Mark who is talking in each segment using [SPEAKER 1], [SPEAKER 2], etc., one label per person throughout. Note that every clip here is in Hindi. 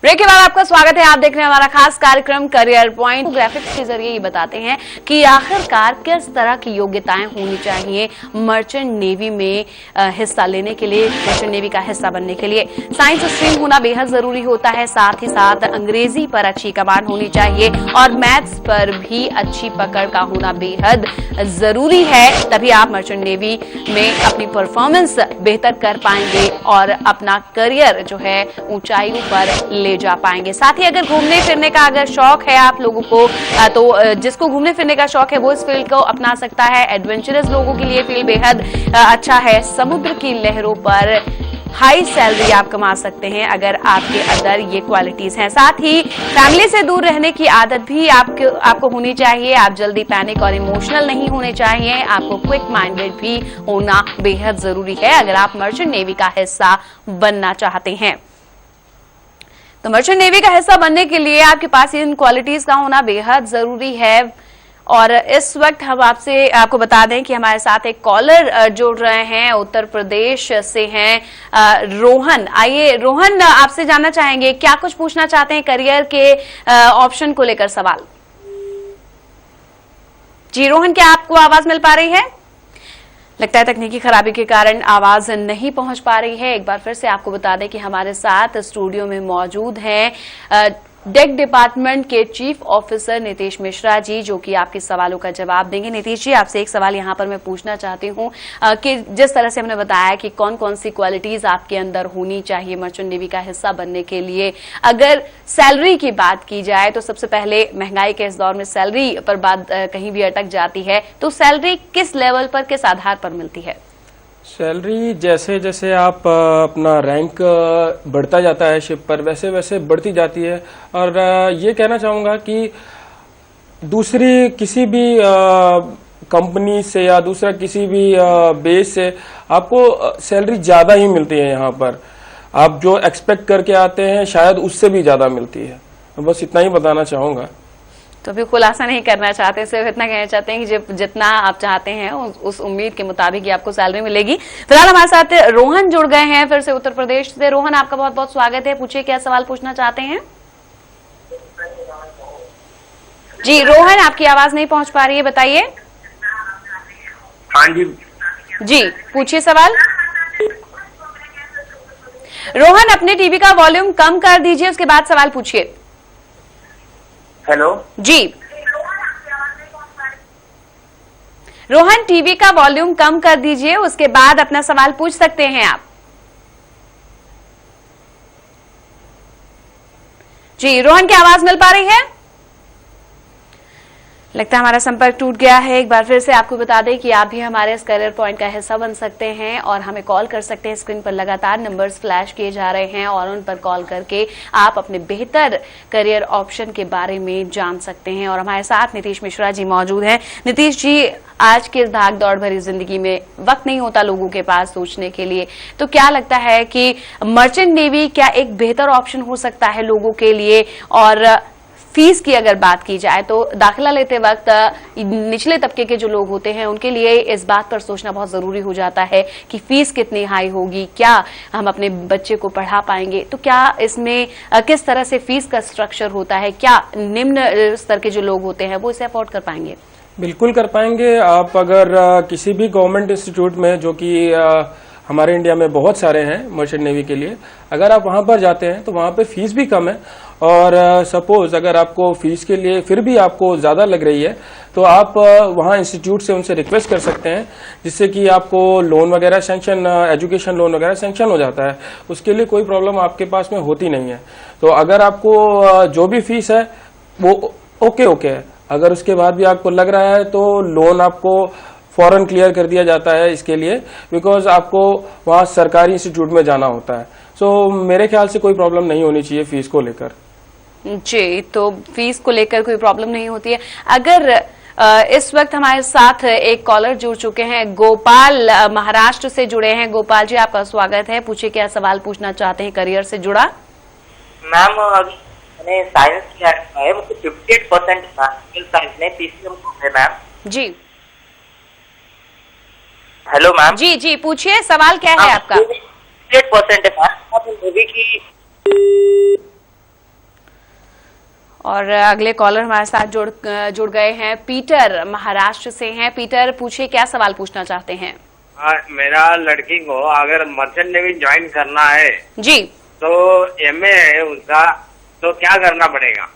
[SPEAKER 1] ब्रेक के बाद आपका स्वागत है। आप देख रहे हैं हमारा खास कार्यक्रम करियर पॉइंट। ग्राफिक्स के जरिए ये बताते हैं कि आखिरकार किस तरह की योग्यताएं होनी चाहिए मर्चेंट नेवी में हिस्सा लेने के लिए, मर्चेंट नेवी का हिस्सा बनने के लिए। साइंस स्ट्रीम होना बेहद जरूरी होता है, साथ ही साथ अंग्रेजी पर अच्छी कमांड होनी चाहिए और मैथ्स पर भी अच्छी पकड़ का होना बेहद जरूरी है। तभी आप मर्चेंट नेवी में अपनी परफॉर्मेंस बेहतर कर पाएंगे और अपना करियर जो है ऊंचाइयों पर ले जा पाएंगे। साथ ही अगर घूमने फिरने का अगर शौक है आप लोगों को, तो जिसको घूमने फिरने का शौक है वो इस फील्ड को अपना सकता है। एडवेंचरस लोगों के लिए फील्ड बेहद अच्छा है। समुद्र की लहरों पर हाई सैलरी आप कमा सकते हैं अगर आपके अंदर ये क्वालिटीज हैं। साथ ही फैमिली से दूर रहने की आदत भी आपको होनी चाहिए। आप जल्दी पैनिक और इमोशनल नहीं होने चाहिए। आपको क्विक माइंडेड भी होना बेहद जरूरी है अगर आप मर्चेंट नेवी का हिस्सा बनना चाहते हैं। तो मर्चेंट नेवी का हिस्सा बनने के लिए आपके पास इन क्वालिटीज का होना बेहद जरूरी है। और इस वक्त हम आपको बता दें कि हमारे साथ एक कॉलर जुड़ रहे हैं, उत्तर प्रदेश से हैं रोहन। आइए रोहन, आपसे जानना चाहेंगे क्या कुछ पूछना चाहते हैं करियर के ऑप्शन को लेकर सवाल। जी रोहन, क्या आपको आवाज मिल पा रही है? लगता है तकनीकी खराबी के कारण आवाज नहीं पहुंच पा रही है। एक बार फिर से आपको बता दें कि हमारे साथ स्टूडियो में मौजूद हैं डेक डिपार्टमेंट के चीफ ऑफिसर नीतीश मिश्रा जी, जो कि आपके सवालों का जवाब देंगे। नीतीश जी, आपसे एक सवाल यहां पर मैं पूछना चाहती हूं कि जिस तरह से हमने बताया कि कौन कौन सी क्वालिटीज आपके अंदर होनी चाहिए मर्चेंट नेवी का हिस्सा बनने के लिए। अगर सैलरी की बात की जाए तो सबसे पहले महंगाई के इस दौर में सैलरी पर बात कहीं भी अटक जाती है, तो सैलरी किस लेवल पर, किस आधार पर मिलती है?
[SPEAKER 2] सैलरी जैसे जैसे आप अपना रैंक बढ़ता जाता है शिप पर, वैसे वैसे बढ़ती जाती है। और ये कहना चाहूंगा कि दूसरी किसी भी कंपनी से या दूसरा किसी भी बेस से आपको सैलरी ज्यादा ही मिलती है। यहाँ पर आप जो एक्सपेक्ट करके आते हैं शायद उससे भी ज्यादा मिलती है। बस इतना ही बताना चाहूंगा।
[SPEAKER 1] तो अभी खुलासा नहीं करना चाहते, सिर्फ इतना कहना चाहते हैं कि जितना आप चाहते हैं उस उम्मीद के मुताबिक ही आपको सैलरी मिलेगी। फिलहाल हमारे साथ रोहन जुड़ गए हैं फिर से उत्तर प्रदेश से। रोहन, आपका बहुत बहुत स्वागत है। पूछिए क्या सवाल पूछना चाहते हैं। जी रोहन, आपकी आवाज नहीं पहुंच पा रही है, बताइए।
[SPEAKER 3] हाँ जी
[SPEAKER 1] जी, पूछिए सवाल। रोहन, अपने टीवी का वॉल्यूम कम कर दीजिए, उसके बाद सवाल पूछिए।
[SPEAKER 3] हेलो
[SPEAKER 1] जी रोहन, टीवी का वॉल्यूम कम कर दीजिए, उसके बाद अपना सवाल पूछ सकते हैं आप। जी रोहन, की आवाज मिल पा रही है? लगता है हमारा संपर्क टूट गया है। एक बार फिर से आपको बता दें कि आप भी हमारे इस करियर पॉइंट का हिस्सा बन सकते हैं और हमें कॉल कर सकते हैं। स्क्रीन पर लगातार नंबर्स फ्लैश किए जा रहे हैं और उन पर कॉल करके आप अपने बेहतर करियर ऑप्शन के बारे में जान सकते हैं। और हमारे साथ नीतीश मिश्रा जी मौजूद हैं। नीतीश जी, आज के इस भाग दौड़ भरी जिंदगी में वक्त नहीं होता लोगों के पास सोचने के लिए, तो क्या लगता है कि मर्चेंट नेवी क्या एक बेहतर ऑप्शन हो सकता है लोगों के लिए? और फीस की अगर बात की जाए तो दाखिला लेते वक्त निचले तबके के जो लोग होते हैं उनके लिए इस बात पर सोचना बहुत जरूरी हो जाता है कि फीस कितनी हाई होगी, क्या हम अपने बच्चे को पढ़ा पाएंगे। तो क्या इसमें किस तरह से फीस का स्ट्रक्चर होता है? क्या निम्न स्तर के जो लोग होते हैं वो इसे अफोर्ड कर पाएंगे?
[SPEAKER 2] बिल्कुल कर पाएंगे। आप अगर किसी भी गवर्नमेंट इंस्टीट्यूट में, जो कि हमारे इंडिया में बहुत सारे हैं मर्चेंट नेवी के लिए, अगर आप वहां पर जाते हैं तो वहां पे फीस भी कम है। और सपोज अगर आपको फीस के लिए फिर भी आपको ज्यादा लग रही है तो आप वहां इंस्टीट्यूट से उनसे रिक्वेस्ट कर सकते हैं, जिससे कि आपको लोन वगैरह सैंक्शन, एजुकेशन लोन वगैरह सैंक्शन हो जाता है। उसके लिए कोई प्रॉब्लम आपके पास में होती नहीं है। तो अगर आपको जो भी फीस है वो ओके है, अगर उसके बाद भी आपको लग रहा है तो लोन आपको फौरन क्लियर कर दिया जाता है इसके लिए, बिकॉज आपको वहां सरकारी इंस्टीट्यूट में जाना होता है। सो मेरे ख्याल से कोई प्रॉब्लम नहीं होनी चाहिए फीस को लेकर।
[SPEAKER 1] जी, तो फीस को लेकर कोई प्रॉब्लम नहीं होती है। अगर इस वक्त हमारे साथ एक कॉलर जुड़ चुके हैं, गोपाल महाराष्ट्र से जुड़े हैं। गोपाल जी, आपका स्वागत है। पूछिए क्या सवाल पूछना चाहते हैं करियर से जुड़ा।
[SPEAKER 3] मैम, मैंने साइंस किया है, मुझे 58% साइंस में पीसीएम को है मैम।
[SPEAKER 1] जी
[SPEAKER 3] हेलो मैम।
[SPEAKER 1] जी जी, पूछिए सवाल क्या है आपका?
[SPEAKER 3] 58% है मैम। नेवी की
[SPEAKER 1] और अगले कॉलर हमारे साथ जुड़ गए हैं। पीटर महाराष्ट्र से हैं। पीटर, पूछिए क्या सवाल पूछना चाहते हैं।
[SPEAKER 4] मेरा लड़की को अगर मर्चेंट नेवी ज्वाइन करना है
[SPEAKER 1] जी,
[SPEAKER 4] तो एमए है उसका, तो क्या करना पड़ेगा?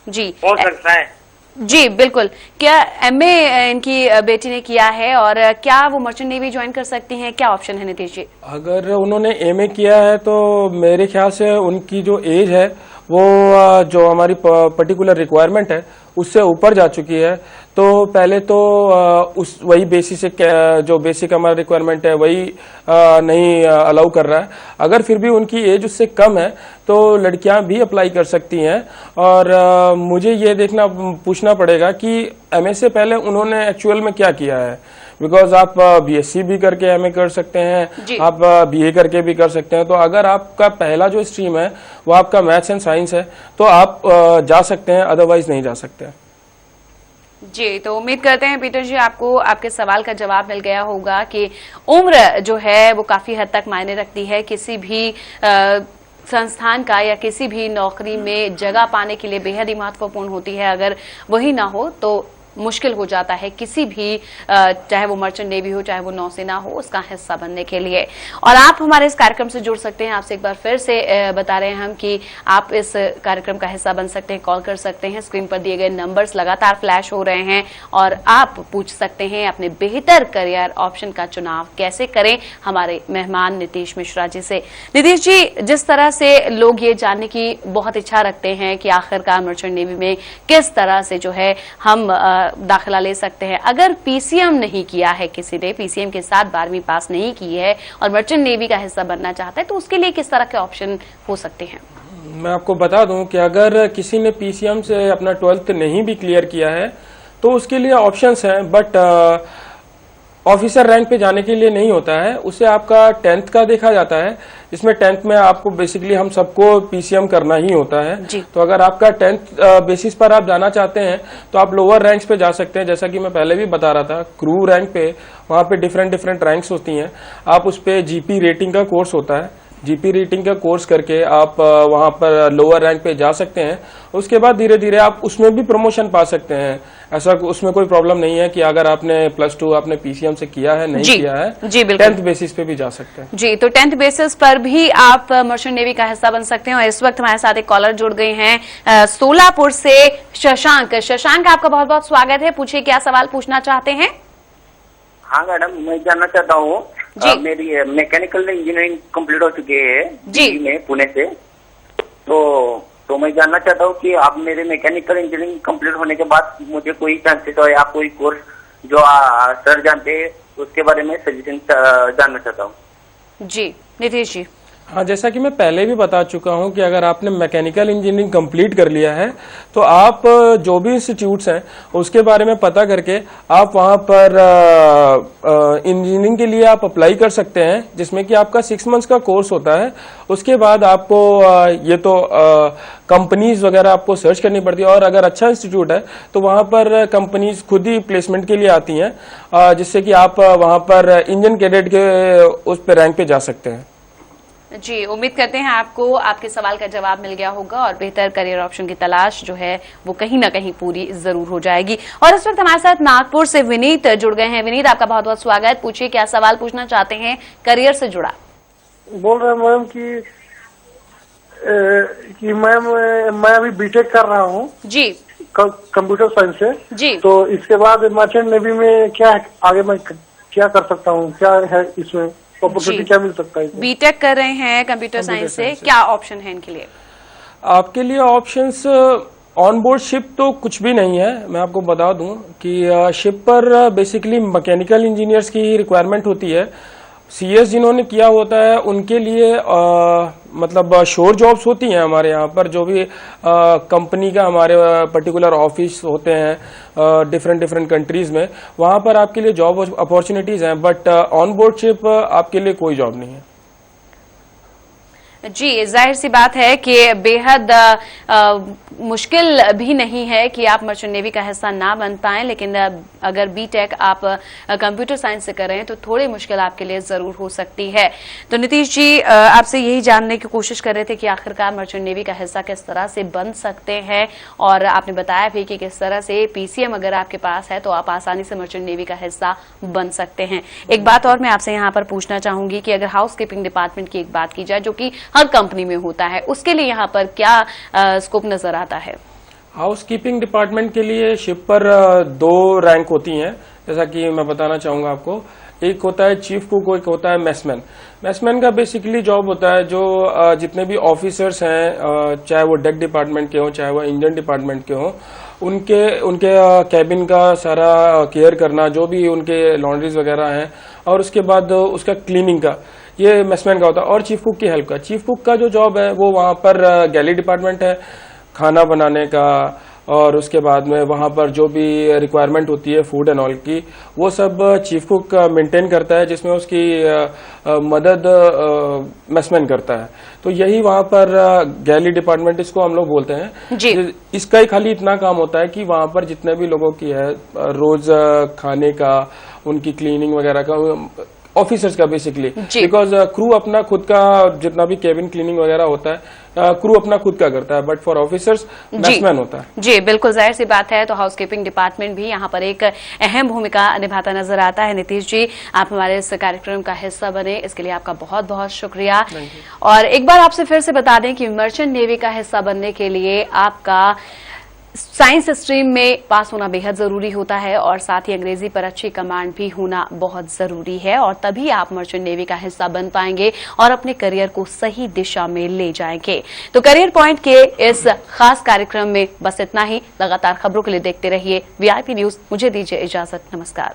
[SPEAKER 1] जी
[SPEAKER 4] हो सकता है?
[SPEAKER 1] जी बिल्कुल। क्या एमए इनकी बेटी ने किया है और क्या वो मर्चेंट नेवी ज्वाइन कर सकती हैं? क्या ऑप्शन है नीतीश जी?
[SPEAKER 2] अगर उन्होंने एमए किया है तो मेरे ख्याल से उनकी जो एज है वो जो हमारी पर्टिकुलर रिक्वायरमेंट है उससे ऊपर जा चुकी है। तो पहले तो उस वही बेसिस से जो बेसिक हमारा रिक्वायरमेंट है वही नहीं अलाउ कर रहा है। अगर फिर भी उनकी एज उससे कम है तो लड़कियां भी अप्लाई कर सकती हैं। और मुझे ये पूछना पड़ेगा कि एमए से पहले उन्होंने एक्चुअल में क्या किया है, बिकॉज आप बीएससी भी करके एमए कर सकते हैं, आप बीए करके भी कर सकते हैं। तो अगर आपका पहला जो स्ट्रीम है वो आपका मैथ्स एंड साइंस है तो आप जा सकते हैं, अदरवाइज नहीं जा सकते।
[SPEAKER 1] जी, तो उम्मीद करते हैं पीटर जी आपको आपके सवाल का जवाब मिल गया होगा कि उम्र जो है वो काफी हद तक मायने रखती है। किसी भी संस्थान का या किसी भी नौकरी में जगह पाने के लिए बेहद ही महत्वपूर्ण होती है। अगर वही ना हो तो मुश्किल हो जाता है किसी भी चाहे वो मर्चेंट नेवी हो चाहे वो नौसेना हो उसका हिस्सा बनने के लिए। और आप हमारे इस कार्यक्रम से जुड़ सकते हैं। आपसे एक बार फिर से बता रहे हैं हम कि आप इस कार्यक्रम का हिस्सा बन सकते हैं, कॉल कर सकते हैं। स्क्रीन पर दिए गए नंबर्स लगातार फ्लैश हो रहे हैं और आप पूछ सकते हैं अपने बेहतर करियर ऑप्शन का चुनाव कैसे करें हमारे मेहमान नीतीश मिश्रा जी से। नीतीश जी, जिस तरह से लोग ये जानने की बहुत इच्छा रखते हैं कि आखिरकार मर्चेंट नेवी में किस तरह से जो है हम दाखिला ले सकते हैं, अगर पीसीएम नहीं किया है किसी ने, पीसीएम के साथ 12वीं पास नहीं की है और मर्चेंट नेवी का हिस्सा बनना चाहता है तो उसके लिए किस तरह के ऑप्शन हो सकते हैं?
[SPEAKER 2] मैं आपको बता दूं कि अगर किसी ने पीसीएम से अपना 12th नहीं भी क्लियर किया है तो उसके लिए ऑप्शंस हैं, बट ऑफिसर रैंक पे जाने के लिए नहीं होता है। उसे आपका 10th का देखा जाता है, जिसमें 10th में आपको बेसिकली हम सबको पीसीएम करना ही होता है। तो अगर आपका 10th बेसिस पर आप जाना चाहते हैं तो आप लोअर रैंक्स पे जा सकते हैं। जैसा कि मैं पहले भी बता रहा था, क्रू रैंक पे वहां पे डिफरेंट रैंक्स होती हैं। आप उस पे जीपी रेटिंग का कोर्स होता है, जीपी रेटिंग का कोर्स करके आप वहां पर लोअर रैंक पे जा सकते हैं। उसके बाद धीरे धीरे आप उसमें भी प्रमोशन पा सकते हैं। ऐसा उसमें कोई प्रॉब्लम नहीं है कि अगर आपने +2 आपने पीसीएम से किया है नहीं किया है,
[SPEAKER 1] जी बिल्कुल
[SPEAKER 2] 10th बेसिस पे भी जा सकते हैं।
[SPEAKER 1] जी, तो 10th बेसिस पर भी आप मर्चेंट नेवी का हिस्सा बन सकते हैं। और इस वक्त हमारे साथ एक कॉलर जुड़ गए हैं सोलापुर से, शशांक। शशांक, आपका बहुत बहुत स्वागत है। पूछिए क्या सवाल पूछना चाहते हैं।
[SPEAKER 3] हाँ मैडम, मैं जानना चाहता हूँ, मेरी मैकेनिकल इंजीनियरिंग कंप्लीट हो चुकी है जी में पुणे से। तो मैं जानना चाहता हूँ कि आप मेरे मैकेनिकल इंजीनियरिंग कंप्लीट होने के बाद मुझे कोई चांसेस हो या कोई कोर्स जो सर जानते हैं उसके बारे में सजेशन जानना चाहता हूँ।
[SPEAKER 1] जी नीतीश जी।
[SPEAKER 2] हाँ, जैसा कि मैं पहले भी बता चुका हूं कि अगर आपने मैकेनिकल इंजीनियरिंग कंप्लीट कर लिया है तो आप जो भी इंस्टीट्यूट्स हैं उसके बारे में पता करके आप वहां पर इंजीनियरिंग के लिए आप अप्लाई कर सकते हैं, जिसमें कि आपका 6 मंथ्स का कोर्स होता है। उसके बाद आपको ये तो कंपनीज वगैरह आपको सर्च करनी पड़ती है और अगर अच्छा इंस्टीट्यूट है तो वहां पर कंपनीज खुद ही प्लेसमेंट के लिए आती हैं, जिससे कि आप वहां पर इंजन कैडेट के उस पर रैंक पे जा सकते हैं।
[SPEAKER 1] जी, उम्मीद करते हैं आपको आपके सवाल का जवाब मिल गया होगा और बेहतर करियर ऑप्शन की तलाश जो है वो कहीं ना कहीं पूरी जरूर हो जाएगी। और इस वक्त हमारे साथ नागपुर से विनीत जुड़ गए हैं। विनीत, आपका बहुत बहुत स्वागत। पूछिए क्या सवाल पूछना चाहते हैं करियर से जुड़ा।
[SPEAKER 5] बोल रहे हैं मैम कि मैम मैं अभी बीटेक कर रहा हूँ जी, कंप्यूटर साइंस से जी। तो इसके बाद मर्चेंट नेवी में क्या आगे मैं क्या कर सकता हूँ, क्या है इसमें अपॉर्चुनिटी, क्या मिल सकता है?
[SPEAKER 1] बीटेक कर रहे हैं कंप्यूटर साइंस से, क्या ऑप्शन है इनके लिए?
[SPEAKER 2] आपके लिए ऑप्शंस ऑन बोर्ड शिप तो कुछ भी नहीं है। मैं आपको बता दूं कि शिप पर बेसिकली मैकेनिकल इंजीनियर्स की ही रिक्वायरमेंट होती है। सीएस जिन्होंने किया होता है उनके लिए मतलब शोर जॉब्स होती हैं हमारे यहाँ पर, जो भी कंपनी का हमारे पर्टिकुलर ऑफिस होते हैं डिफरेंट कंट्रीज में, वहां पर आपके लिए जॉब अपॉर्चुनिटीज हैं, बट ऑन बोर्ड शिप आपके लिए कोई जॉब नहीं है।
[SPEAKER 1] जी, जाहिर सी बात है कि बेहद मुश्किल भी नहीं है कि आप मर्चेंट नेवी का हिस्सा ना बन पाएं, लेकिन अगर बीटेक आप कंप्यूटर साइंस से कर रहे हैं तो थोड़ी मुश्किल आपके लिए जरूर हो सकती है। तो नीतीश जी, आपसे यही जानने की कोशिश कर रहे थे कि आखिरकार मर्चेंट नेवी का हिस्सा किस तरह से बन सकते हैं, और आपने बताया भी कि किस तरह से पीसीएम अगर आपके पास है तो आप आसानी से मर्चेंट नेवी का हिस्सा बन सकते हैं। एक बात और मैं आपसे यहाँ पर पूछना चाहूंगी कि अगर हाउस कीपिंग डिपार्टमेंट की एक बात की जाए जो कि हर कंपनी में होता है, उसके लिए यहाँ पर क्या स्कोप नजर आता है?
[SPEAKER 2] हाउस कीपिंग डिपार्टमेंट के लिए शिप पर 2 रैंक होती हैं, जैसा कि मैं बताना चाहूंगा आपको। एक होता है चीफ कुक, एक होता है मेसमैन। मेसमैन का बेसिकली जॉब होता है जो जितने भी ऑफिसर्स हैं, चाहे वो डेक डिपार्टमेंट के हों चाहे वो इंजन डिपार्टमेंट के हों, उनके कैबिन का सारा केयर करना, जो भी उनके लॉन्ड्रीज वगैरह हैं, और उसके बाद उसका क्लीनिंग का, ये मेसमैन का होता है। और चीफ कुक की हेल्प का। चीफ कुक का जो जॉब है वो वहां पर गैली डिपार्टमेंट है, खाना बनाने का, और उसके बाद में वहां पर जो भी रिक्वायरमेंट होती है फूड एंड ऑल की, वो सब चीफ कुक मेंटेन करता है, जिसमें उसकी मदद मेसमैन करता है। तो यही वहां पर गैली डिपार्टमेंट इसको हम लोग बोलते हैं जी। इसका ही खाली इतना काम होता है कि वहां पर जितने भी लोगों की है रोज खाने का, उनकी क्लीनिंग वगैरह का, ऑफिसर्स का बेसिकली, बिकॉज क्रू अपना खुद का जितना भी केबिन क्लीनिंग वगैरह होता है क्रू अपना खुद का करता है, बट फॉर ऑफिसर्स मेसमैन होता है।
[SPEAKER 1] जी बिल्कुल, जाहिर सी बात है। तो हाउस कीपिंग डिपार्टमेंट भी यहाँ पर एक अहम भूमिका निभाता नजर आता है। नीतीश जी, आप हमारे इस कार्यक्रम का हिस्सा बने, इसके लिए आपका बहुत बहुत शुक्रिया। और एक बार आपसे फिर से बता दें कि मर्चेंट नेवी का हिस्सा बनने के लिए आपका साइंस स्ट्रीम में पास होना बेहद जरूरी होता है, और साथ ही अंग्रेजी पर अच्छी कमांड भी होना बहुत जरूरी है, और तभी आप मर्चेंट नेवी का हिस्सा बन पाएंगे और अपने करियर को सही दिशा में ले जाएंगे। तो करियर पॉइंट के इस खास कार्यक्रम में बस इतना ही। लगातार खबरों के लिए देखते रहिए VIP न्यूज। मुझे दीजिए इजाजत, नमस्कार।